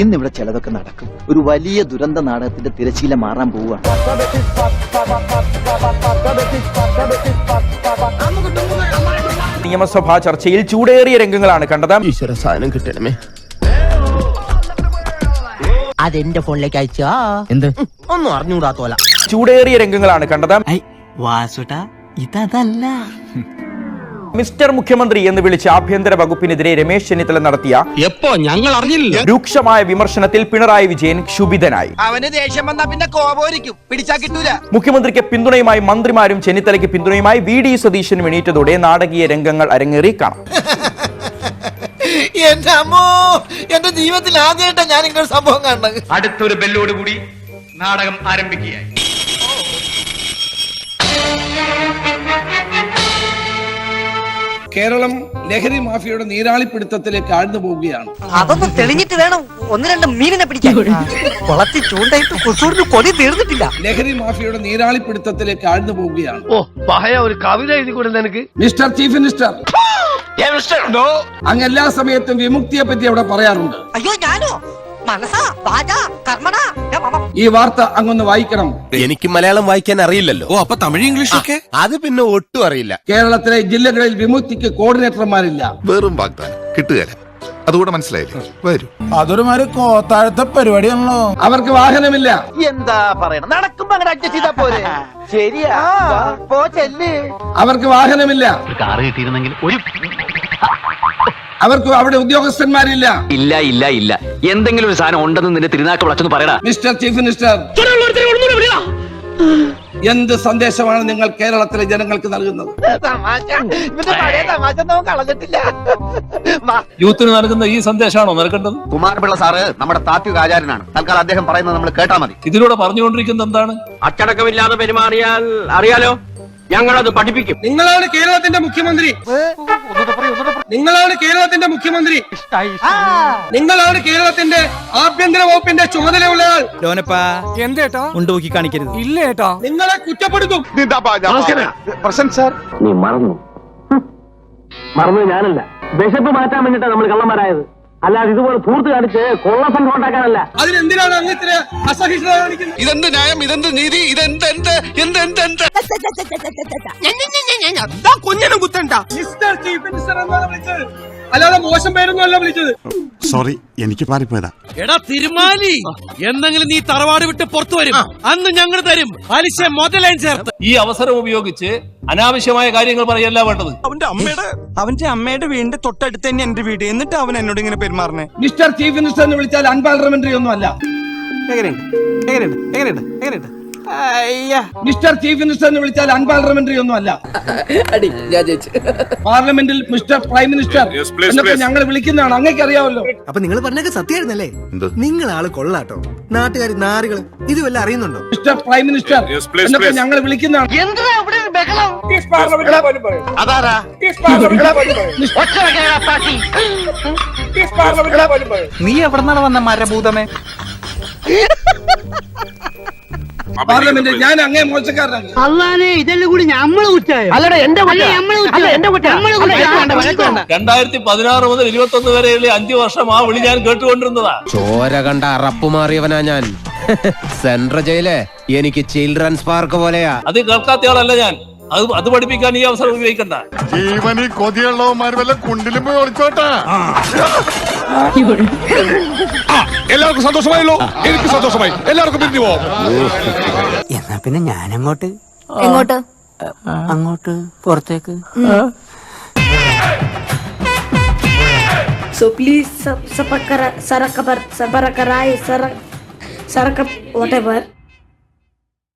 ഇന്നിവിടെ ചിലതൊക്കെ നടക്കും. ഒരു വലിയ ദുരന്ത നാടകത്തിന്റെ തിരശീല മാറാൻ പോവുകയാണ്. നിയമസഭാ ചർച്ചയിൽ ചൂടേറിയ രംഗങ്ങളാണ് കണ്ടത്. ഈശ്വര സാധനം കിട്ടണമേ. അതെന്റെ ഫോണിലേക്ക് അയച്ചാ എന്ത് ഒന്നും അറിഞ്ഞുകൂടാത്തോല. ചൂടേറിയ രംഗങ്ങളാണ് കണ്ടത്. ഇതല്ല മിസ്റ്റർ മുഖ്യമന്ത്രി എന്ന് വിളിച്ച ആഭ്യന്തര വകുപ്പിനെതിരെ രമേശ് ചെന്നിത്തല നടത്തിയ ഞങ്ങൾ അറിഞ്ഞില്ല രൂക്ഷമായ വിമർശനത്തിൽ പിണറായി വിജയൻ ക്ഷുഭിതനായി. അവന് ദേഷ്യം വന്നാ പിന്നെ കോപോരിക്കും, പിടിച്ചാ കിട്ടൂല. മുഖ്യമന്ത്രിക്ക് പിന്തുണയുമായി മന്ത്രിമാരും ചെന്നിത്തലയ്ക്ക് പിന്തുണയുമായി വി.ഡി. സതീശനും എണീറ്റതോടെ നാടകീയ രംഗങ്ങൾ അരങ്ങേറി കാണാം. എന്റെ അമ്മോ, എന്റെ ജീവിതത്തിൽ ആദ്യമായിട്ടാണ് ഞാൻ ഇങ്ങനെ സംഭവം കാണുന്നത്. അടുത്തൊരു ബെല്ലോടുകൂടി നാടകം ആരംഭിക്കുകയായി. കേരളം ലഹരി മാഫിയയുടെ നീരാളിപ്പിടുത്തത്തിലേക്ക് ആഴ്ന്നു പോവുകയാണ്. അതൊന്നും തെളിഞ്ഞിട്ട് വേണം ഒന്ന് രണ്ട് മീനിനെ പിടിക്കാൻ. കുളത്തിൽ ചൂണ്ടായിട്ട് കുസൂറിന് കൊതി തീർന്നിട്ടില്ല. ലഹരി മാഫിയയുടെ നീരാളിപ്പിടുത്തത്തിലേക്ക് ആഴ്ന്നു പോവുകയാണ്. ഓ പഹയ ഒരു കവിത എഴുതി കൊടുത്ത എനിക്ക്. മിസ്റ്റർ ചീഫ് മിനിസ്റ്റർ, അങ്ങ് എല്ലാ സമയത്തും വിമുക്തിയെ പറ്റി അവിടെ പറയാറുണ്ട്. അയ്യോ ഞാനോ? മനസ്സാ വാചാ കർമ്മണാ. ഈ വാർത്ത അങ്ങൊന്ന് വായിക്കണം. എനിക്ക് മലയാളം വായിക്കാൻ അറിയില്ലല്ലോ. ഓ അപ്പൊ തമിഴ് ഇംഗ്ലീഷ് ഒക്കെ അത് പിന്നെ ഒട്ടും അറിയില്ല. കേരളത്തിലെ ജില്ലകളിൽ വിമുക്തിക്ക് കോർഡിനേറ്റർമാരില്ല. വെറും വാഗ്ദാനം കിട്ടുകയില്ല. അതുകൂടെ മനസ്സിലായില്ലേ? വരൂ. അതൊരുമാതിരി കോത്താഴത്തെ പരിപാടിയാണല്ലോ. അവർക്ക് വാഹനമില്ല. എന്താ പറയണം, നടക്കുമ്പോ അങ്ങനെ അഡ്ജസ്റ്റ് ചെയ്താ പോരെ. ശരിയാ, പോ ചെല്ല്. അവർക്ക് വാഹനമില്ല. കാറ് കിട്ടിയിരുന്നെങ്കിൽ ഒരു അവർക്ക് അവിടെ ഉദ്യോഗസ്ഥന്മാരില്ല. ഇല്ല ഇല്ല ഇല്ല എന്തെങ്കിലും ഒരു സാധനം ഉണ്ടെന്ന് നിന്റെ തിരുനാക്ക് വിളച്ചൊന്ന് പറയടാ. മിസ്റ്റർ ചീഫ് മിനിസ്റ്റർ, എന്ത് സന്ദേശമാണ് നിങ്ങൾ കേരളത്തിലെ ജനങ്ങൾക്ക് നൽകുന്നത്? യൂത്തിന് നൽകുന്ന ഈ സന്ദേശമാണോ നൽകേണ്ടത്? കുമാരപിള്ള സാറ് നമ്മുടെ താത്വിക ആചാര്യനാണ്. തൽക്കാലം അദ്ദേഹം പറയുന്നത് നമ്മൾ കേട്ടാ മതി. ഇതിലൂടെ പറഞ്ഞുകൊണ്ടിരിക്കുന്നത് എന്താണ്? അച്ചടക്കമില്ലാതെ പെരുമാറിയാൽ അറിയാലോ, ഞങ്ങളത് പഠിപ്പിക്കും. നിങ്ങളാണ് കേരളത്തിന്റെ മുഖ്യമന്ത്രി. നിങ്ങളാണ് കേരളത്തിന്റെ മുഖ്യമന്ത്രി. നിങ്ങളാണ് കേരളത്തിന്റെ ആഭ്യന്തര വകുപ്പിന്റെ ചുമതലയുള്ളയാൾ. എന്തേട്ടാ ഉണ്ടോക്കി കാണിക്കരുത്. ഇല്ല ഏട്ടാ, നിങ്ങളെ കുറ്റപ്പെടുത്തും. നീ മറന്നു ഞാനല്ല. വിശപ്പ് മാറ്റാൻ വേണ്ടിട്ടാ നമ്മൾ കള്ളന്മാരായത്, അല്ലാതെ ഇതുപോലെ തൂർത്ത് കാണിച്ച് കൊള്ളസം ഉണ്ടാക്കാനല്ല. അതിനെന്തിനാണ് അങ്ങ് ഇത്ര അസഹിഷ്ണുത കാണിക്കുന്നത്? ഇതെന്ത് ന്യായം, ഇതെന്ത് നീതി, ഇതെന്ത് കുഞ്ഞിനും കുത്തണ്ട. മിസ്റ്റർ ചീഫ് മിനിസ്റ്റർ എന്നാണ് വിളിച്ചത്, അല്ലാതെ മോശം പേരൊന്നും അല്ല വിളിച്ചത്. സോറി, എനിക്ക് പാറിപ്പോയതാ. എടാ തിരുമാലി, എന്തെങ്കിലും നീ തറവാട് വിട്ട് പുറത്തു വരും, അന്ന് ഞങ്ങൾ തരും പലിശ മുതലായി ചേർത്ത്. ഈ അവസരം ഉപയോഗിച്ച് അനാവശ്യമായ കാര്യങ്ങൾ പറയല്ല വേണ്ടത്. അവന്റെ അമ്മയുടെ വീടിന്റെ തൊട്ടടുത്ത് തന്നെ എന്റെ വീട്, എന്നിട്ട് അവൻ എന്നോട് ഇങ്ങനെ പെരുമാറണേ. മിസ്റ്റർ ചീഫ് മിനിസ്റ്റർ എന്ന് വിളിച്ചാൽ അൺപാർലമെന്ററി ഒന്നും അല്ല. മിസ്റ്റർ ചീഫ് മിനിസ്റ്റർ എന്ന് വിളിച്ചാൽ അൺപാർലമെന്ററി ഒന്നും അല്ല. പാർലമെന്റിൽ മിസ്റ്റർ പ്രൈം മിനിസ്റ്റർ എന്നൊക്കെ ഞങ്ങൾ വിളിക്കുന്നതാണ്, അങ്ങേക്ക് അറിയാമല്ലോ. അപ്പൊ നിങ്ങൾ പറഞ്ഞൊക്കെ സത്യമായിരുന്നല്ലേ? നിങ്ങൾ ആള് കൊള്ളാട്ടോ. നാട്ടുകാർ നാറുകൾ ഇത് വല്ല അറിയുന്നുണ്ടോ? മിസ്റ്റർ പ്രൈം മിനിസ്റ്റർ എന്നൊക്കെ ഞങ്ങൾ വിളിക്കുന്നതാണ്. നീ എവിടെന്നാണ് വന്ന മരഭൂതമേ? പാർലമെന്റിൽ ഞാൻ അങ്ങേ മോശക്കാരനാണ്. അല്ലാതെ ഇതെല്ലാം കൂടി നമ്മള് കുറ്റായോ? 2016 മുതൽ 21 വരെയുള്ള 5 വർഷം ആ വിളി ഞാൻ കേട്ടുകൊണ്ടിരുന്നതാ. ചോര കണ്ട അറപ്പ് മാറിയവനാ ഞാൻ. സെൻട്രൽ ജയില് എനിക്ക് ചിൽഡ്രൻസ് പാർക്ക് പോലെയാ. അത് കേൾക്കാത്ത ആളല്ല ഞാൻ. അത് പഠിപ്പിക്കാൻ ഈ അവസരം ഉപയോഗിക്കണ്ട. ജീവനി കൊതിയുള്ളവന്മാർ വല്ല കുണ്ടിലും പോയി ഒളിച്ചോട്ടാ. എല്ലാവർക്കും സന്തോഷമായല്ലോ? എനിക്ക് സന്തോഷമായി. എല്ലാവർക്കും പിരിഞ്ഞു പോവാം. എന്നാ പിന്നെ ഞാനങ്ങോട്ട്. എങ്ങോട്ട്? അങ്ങോട്ട് പുറത്തേക്ക്. So please, whatever.